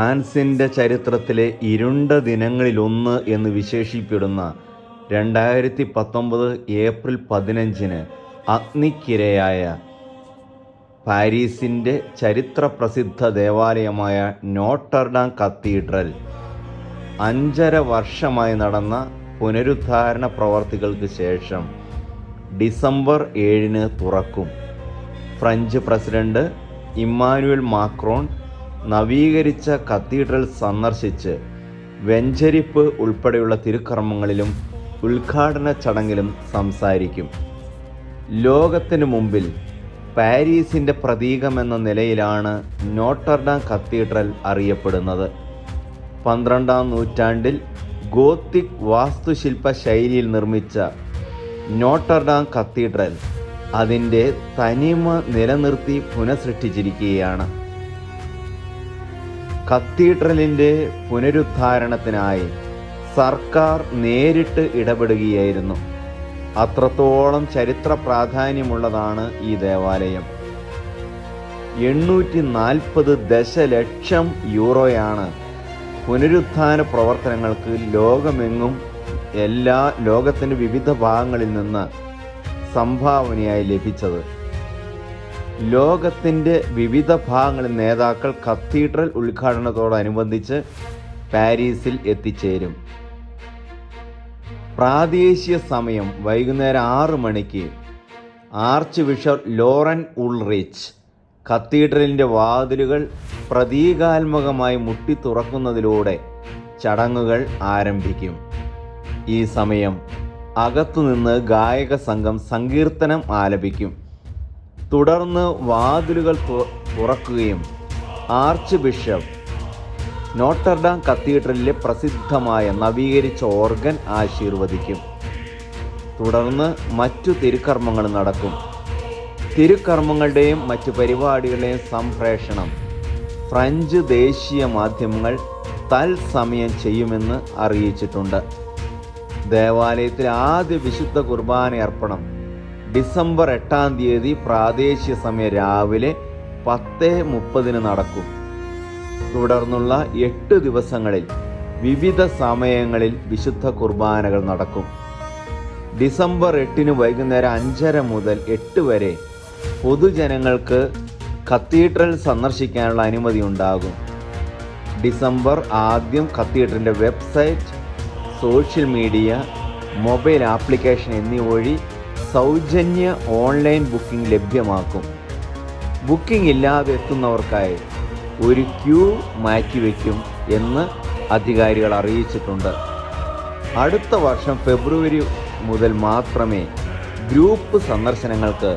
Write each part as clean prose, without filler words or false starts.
ഫ്രാൻസിൻ്റെ ചരിത്രത്തിലെ ഇരുണ്ട ദിനങ്ങളിലൊന്ന് എന്ന് വിശേഷിപ്പിക്കപ്പെടുന്ന 2019 ഏപ്രിൽ 15 അഗ്നിക്കിരയായ പാരീസിൻ്റെ ചരിത്രപ്രസിദ്ധ ദേവാലയമായ നോട്ടർഡാം കത്തീഡ്രൽ 5.5 വർഷമായി നടന്ന പുനരുദ്ധാരണ പ്രവർത്തികൾക്ക് ശേഷം ഡിസംബർ 7 തുറക്കും. ഫ്രഞ്ച് പ്രസിഡന്റ് ഇമ്മാനുവൽ മാക്രോൺ നവീകരിച്ച കത്തീഡ്രൽ സന്ദർശിച്ച് വെഞ്ചരിപ്പ് ഉൾപ്പെടെയുള്ള തിരുക്കർമ്മങ്ങളിലും ഉദ്ഘാടന ചടങ്ങിലും സംസാരിക്കും. ലോകത്തിനു മുമ്പിൽ പാരീസിൻ്റെ പ്രതീകമെന്ന നിലയിലാണ് നോട്ടർഡാം കത്തീഡ്രൽ അറിയപ്പെടുന്നത്. 12-ാം നൂറ്റാണ്ടിൽ ഗോത്തിക് വാസ്തുശില്പ ശൈലിയിൽ നിർമ്മിച്ച നോട്ടർഡാം കത്തീഡ്രൽ അതിൻ്റെ തനിമ നിലനിർത്തി പുനഃസൃഷ്ടിച്ചിരിക്കുകയാണ്. കത്തീഡ്രലിൻ്റെ പുനരുദ്ധാരണത്തിനായി സർക്കാർ നേരിട്ട് ഇടപെടുകയായിരുന്നു. അത്രത്തോളം ചരിത്ര പ്രാധാന്യമുള്ളതാണ് ഈ ദേവാലയം. 840 ദശലക്ഷം യൂറോയാണ് പുനരുദ്ധാന പ്രവർത്തനങ്ങൾക്ക് ലോകമെങ്ങും ലോകത്തിൻ്റെ വിവിധ ഭാഗങ്ങളിൽ നിന്ന് സംഭാവനയായി ലഭിച്ചത്. ലോകത്തിൻ്റെ വിവിധ ഭാഗങ്ങളിൽ നേതാക്കൾ കത്തീഡ്രൽ ഉദ്ഘാടനത്തോടനുബന്ധിച്ച് പാരീസിൽ എത്തിച്ചേരും. പ്രാദേശിക സമയം വൈകുന്നേരം 6 മണിക്ക് ആർച്ച് ബിഷപ്പ് ലോറൻ ഉൾറിച്ച് കത്തീഡ്രലിൻ്റെ വാതിലുകൾ പ്രതീകാത്മകമായി മുട്ടി തുറക്കുന്നതിലൂടെ ചടങ്ങുകൾ ആരംഭിക്കും. ഈ സമയം അകത്തുനിന്ന് ഗായക സംഘം സങ്കീർത്തനം ആലപിക്കും. തുടർന്ന് വാതിലുകൾ തുറക്കുകയും ആർച്ച് ബിഷപ്പ് നോട്ടർഡാം കത്തീഡ്രലിലെ പ്രസിദ്ധമായ നവീകരിച്ച ഓർഗൻ ആശീർവദിക്കും. തുടർന്ന് മറ്റു തിരുക്കർമ്മങ്ങൾ നടക്കും. തിരുക്കർമ്മങ്ങളുടെയും മറ്റു പരിപാടികളുടെയും സംപ്രേഷണം ഫ്രഞ്ച് ദേശീയ മാധ്യമങ്ങൾ തത്സമയം ചെയ്യുമെന്ന് അറിയിച്ചിട്ടുണ്ട്. ദേവാലയത്തിലെ ആദ്യ വിശുദ്ധ കുർബാന അർപ്പണം ഡിസംബർ 8 പ്രാദേശിക സമയം രാവിലെ 10:30 നടക്കും. തുടർന്നുള്ള 8 ദിവസങ്ങളിൽ വിവിധ സമയങ്ങളിൽ വിശുദ്ധ കുർബാനകൾ നടക്കും. ഡിസംബർ 8 വൈകുന്നേരം 5:30 മുതൽ 8 വരെ പൊതുജനങ്ങൾക്ക് കത്തീഡ്രൽ സന്ദർശിക്കാനുള്ള അനുമതി ഉണ്ടാകും. ഡിസംബർ 1 കത്തീഡ്രലിൻ്റെ website, social media, mobile application എന്നിവ വഴി സൗജന്യ ഓൺലൈൻ ബുക്കിംഗ് ലഭ്യമാക്കും. ബുക്കിംഗ് ഇല്ലാതെ എത്തുന്നവർക്കായി ഒരു ക്യൂ മാറ്റിവെക്കും എന്ന് അധികാരികൾ അറിയിച്ചിട്ടുണ്ട്. അടുത്ത വർഷം ഫെബ്രുവരി മുതൽ മാത്രമേ ഗ്രൂപ്പ് സന്ദർശനങ്ങൾക്ക്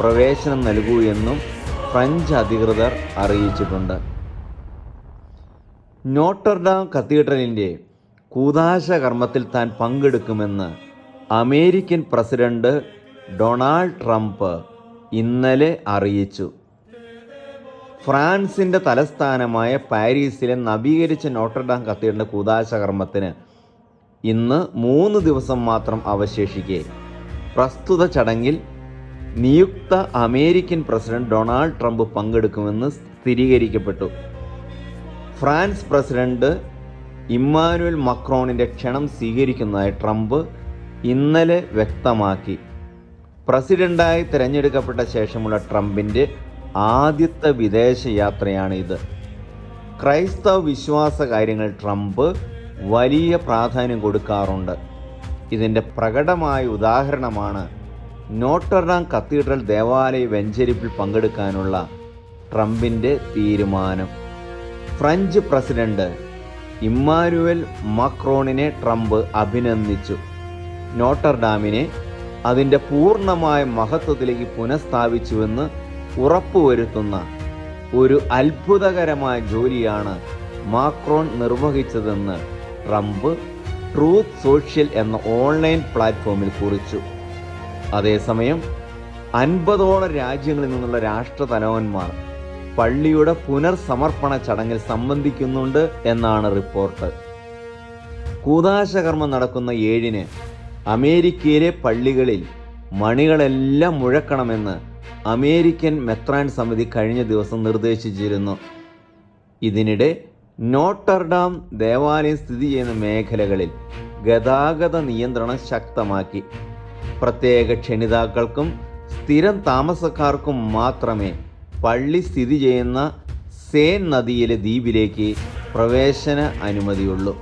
പ്രവേശനം നൽകൂ എന്നും ഫ്രഞ്ച് അധികൃതർ അറിയിച്ചിട്ടുണ്ട്. നോട്ടർഡാം കത്തീഡ്രലിൻ്റെ കൂദാശ കർമ്മത്തിൽ താൻ പങ്കെടുക്കുമെന്ന് അമേരിക്കൻ പ്രസിഡന്റ് ഡൊണാൾഡ് ട്രംപ് ഇന്നലെ അറിയിച്ചു. ഫ്രാൻസിൻ്റെ തലസ്ഥാനമായ പാരീസിലെ നവീകരിച്ച നോട്ടർഡാം കത്തീഡ്രലിൻ്റെ കൂദാശ കർമ്മത്തിന് ഇന്ന് 3 ദിവസം മാത്രം അവശേഷിക്കെ പ്രസ്തുത ചടങ്ങിൽ നിയുക്ത അമേരിക്കൻ പ്രസിഡന്റ് ഡൊണാൾഡ് ട്രംപ് പങ്കെടുക്കുമെന്ന് സ്ഥിരീകരിക്കപ്പെട്ടു. ഫ്രാൻസ് പ്രസിഡന്റ് ഇമ്മാനുവൽ മക്രോണിൻ്റെ ക്ഷണം സ്വീകരിക്കുന്നതായി ട്രംപ് ഇന്നലെ വ്യക്തമാക്കി. പ്രസിഡന്റായി തിരഞ്ഞെടുക്കപ്പെട്ട ശേഷമുള്ള ട്രംപിൻ്റെ ആദ്യത്തെ വിദേശ യാത്രയാണ് ഇത്. ക്രൈസ്തവ വിശ്വാസ കാര്യങ്ങൾ ട്രംപ് വലിയ പ്രാധാന്യം കൊടുക്കാറുണ്ട്. ഇതിൻ്റെ പ്രകടമായ ഉദാഹരണമാണ് നോട്ടർഡാം കത്തീഡ്രൽ ദേവാലയ വെഞ്ചരിപ്പിൽ പങ്കെടുക്കാനുള്ള ട്രംപിൻ്റെ തീരുമാനം. ഫ്രഞ്ച് പ്രസിഡന്റ് ഇമ്മാനുവൽ മാക്രോണിനെ ട്രംപ് അഭിനന്ദിച്ചു. നോട്ടർഡാമിനെ അതിൻ്റെ പൂർണ്ണമായ മഹത്വത്തിലേക്ക് പുനഃസ്ഥാപിച്ചുവെന്ന് ഉറപ്പുവരുത്തുന്ന ഒരു അത്ഭുതകരമായ ജോലിയാണ് മാക്രോൺ നിർവഹിച്ചതെന്ന് ട്രംപ് ട്രൂത്ത് സോഷ്യൽ എന്ന ഓൺലൈൻ പ്ലാറ്റ്ഫോമിൽ കുറിച്ചു. അതേസമയം 50ഓളം രാജ്യങ്ങളിൽ നിന്നുള്ള രാഷ്ട്രതലവന്മാർ പള്ളിയുടെ പുനർസമർപ്പണ ചടങ്ങിൽ സംബന്ധിക്കുന്നുണ്ട് എന്നാണ് റിപ്പോർട്ട്. കൂദാശകർമ്മം നടക്കുന്ന 7 അമേരിക്കയിലെ പള്ളികളിൽ മണികളെല്ലാം മുഴക്കണമെന്ന് അമേരിക്കൻ മെത്രാൻ സമിതി കഴിഞ്ഞ ദിവസം നിർദ്ദേശിച്ചിരുന്നു. ഇതിനിടെ നോട്ടർഡാം ദേവാലയം സ്ഥിതി ചെയ്യുന്ന മേഖലകളിൽ ഗതാഗത നിയന്ത്രണം ശക്തമാക്കി. പ്രത്യേക ക്ഷണിതാക്കൾക്കും സ്ഥിരം താമസക്കാർക്കും മാത്രമേ പള്ളി സ്ഥിതി ചെയ്യുന്ന സേൻ നദിയിലെ ദ്വീപിലേക്ക് പ്രവേശന അനുമതിയുള്ളൂ.